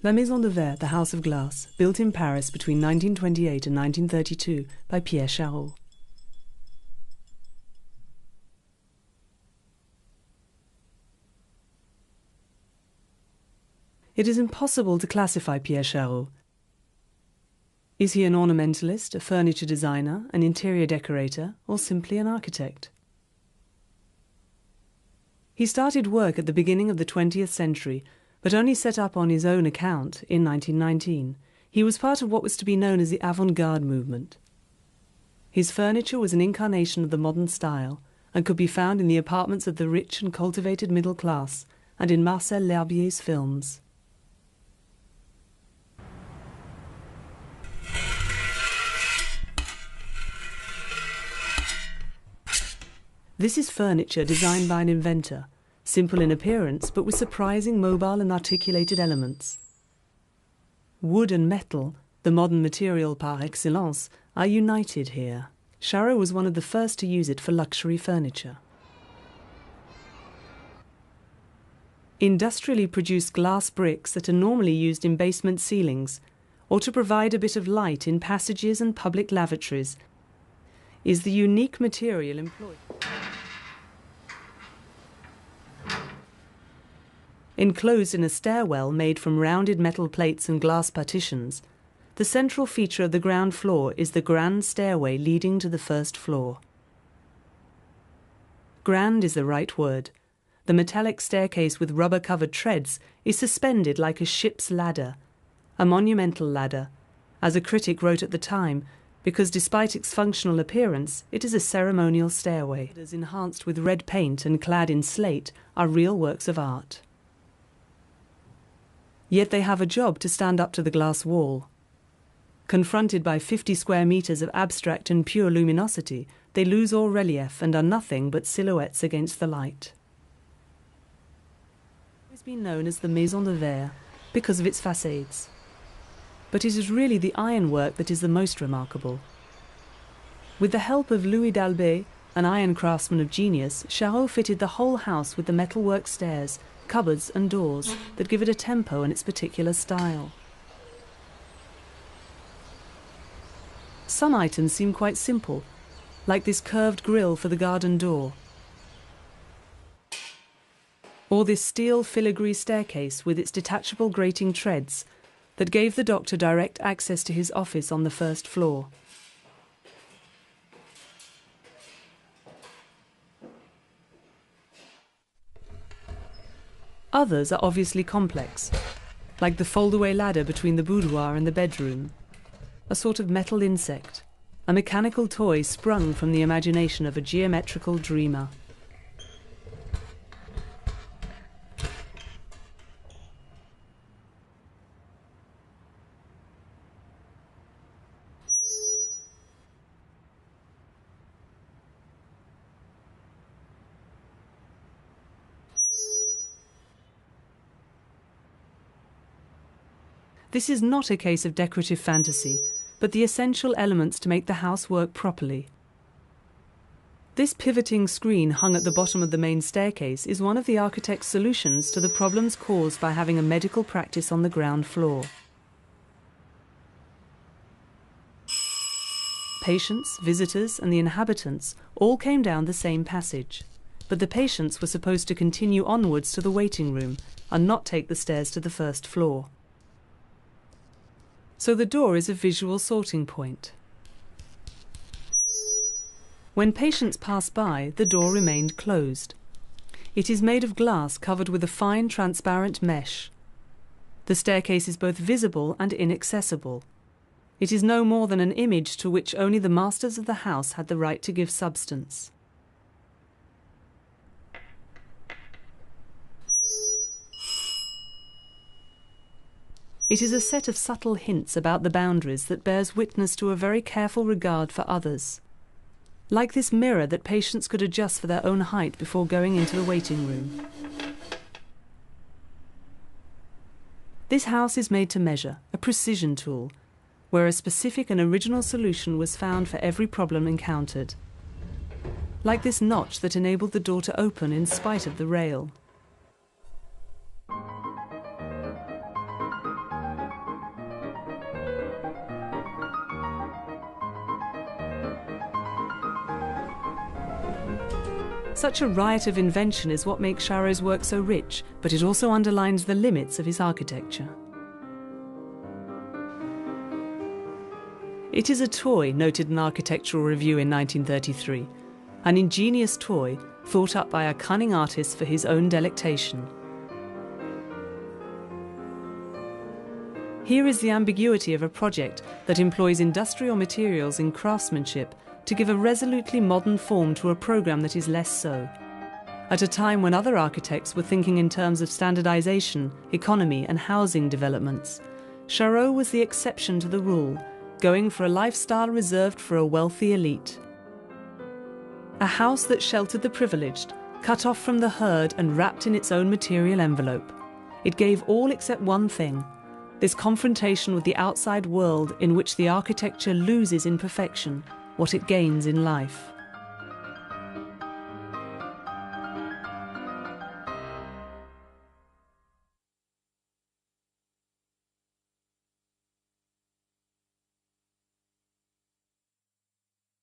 La Maison de Verre, the House of Glass, built in Paris between 1928 and 1932 by Pierre Charot. It is impossible to classify Pierre Charot. Is he an ornamentalist, a furniture designer, an interior decorator, or simply an architect? He started work at the beginning of the 20th century, but only set up on his own account in 1919. He was part of what was to be known as the avant-garde movement. His furniture was an incarnation of the modern style and could be found in the apartments of the rich and cultivated middle class and in Marcel L'Herbier's films. This is furniture designed by an inventor, simple in appearance but with surprising mobile and articulated elements. Wood and metal, the modern material par excellence, are united here. Charot was one of the first to use it for luxury furniture. Industrially produced glass bricks that are normally used in basement ceilings, or to provide a bit of light in passages and public lavatories, is the unique material employed. Enclosed in a stairwell made from rounded metal plates and glass partitions, the central feature of the ground floor is the grand stairway leading to the first floor. Grand is the right word. The metallic staircase with rubber-covered treads is suspended like a ship's ladder, a monumental ladder, as a critic wrote at the time, because despite its functional appearance, it is a ceremonial stairway. Ladders enhanced with red paint and clad in slate are real works of art. Yet they have a job to stand up to the glass wall. Confronted by 50 square meters of abstract and pure luminosity, they lose all relief and are nothing but silhouettes against the light. It has been known as the Maison de Verre because of its facades. But it is really the ironwork that is the most remarkable. With the help of Louis d'Albet, an iron craftsman of genius, Charot fitted the whole house with the metalwork stairs, cupboards and doors that give it a tempo and its particular style. Some items seem quite simple, like this curved grille for the garden door, or this steel filigree staircase with its detachable grating treads that gave the doctor direct access to his office on the first floor. Others are obviously complex, like the fold-away ladder between the boudoir and the bedroom, a sort of metal insect, a mechanical toy sprung from the imagination of a geometrical dreamer. This is not a case of decorative fantasy, but the essential elements to make the house work properly. This pivoting screen hung at the bottom of the main staircase is one of the architect's solutions to the problems caused by having a medical practice on the ground floor. Patients, visitors, and the inhabitants all came down the same passage, but the patients were supposed to continue onwards to the waiting room and not take the stairs to the first floor. So the door is a visual sorting point. When patients passed by, the door remained closed. It is made of glass covered with a fine transparent mesh. The staircase is both visible and inaccessible. It is no more than an image to which only the masters of the house had the right to give substance. It is a set of subtle hints about the boundaries that bears witness to a very careful regard for others. Like this mirror that patients could adjust for their own height before going into the waiting room. This house is made to measure, a precision tool, where a specific and original solution was found for every problem encountered. Like this notch that enabled the door to open in spite of the rail. Such a riot of invention is what makes Charot's work so rich, but it also underlines the limits of his architecture. It is a toy, noted an architectural review in 1933, an ingenious toy thought up by a cunning artist for his own delectation. Here is the ambiguity of a project that employs industrial materials and craftsmanship to give a resolutely modern form to a program that is less so. At a time when other architects were thinking in terms of standardization, economy and housing developments, Charot was the exception to the rule, going for a lifestyle reserved for a wealthy elite. A house that sheltered the privileged, cut off from the herd and wrapped in its own material envelope. It gave all except one thing: this confrontation with the outside world in which the architecture loses in perfection what it gains in life.